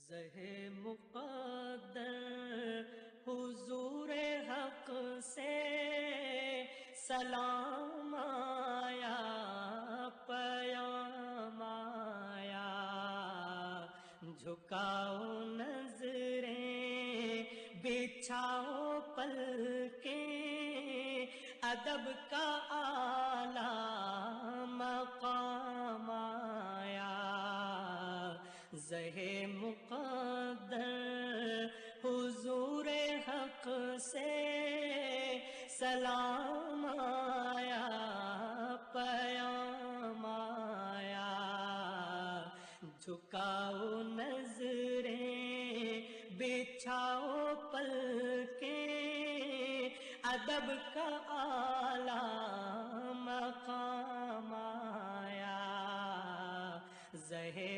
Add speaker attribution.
Speaker 1: ज़हे मुक़द्दर हुज़ूरे हक़ से सलाम आया, पयाम आया। झुकाओ नज़रें, बिछाओ पलकें, अदब का आला मक़ाम आया। ज़हे मुक़द्दर हुज़ूरे हक़ से सलाम आया, पयाम आया। झुकाओ नज़रें, बिछाओ पलकें, अदब का आला मक़ाम आया। ज़हे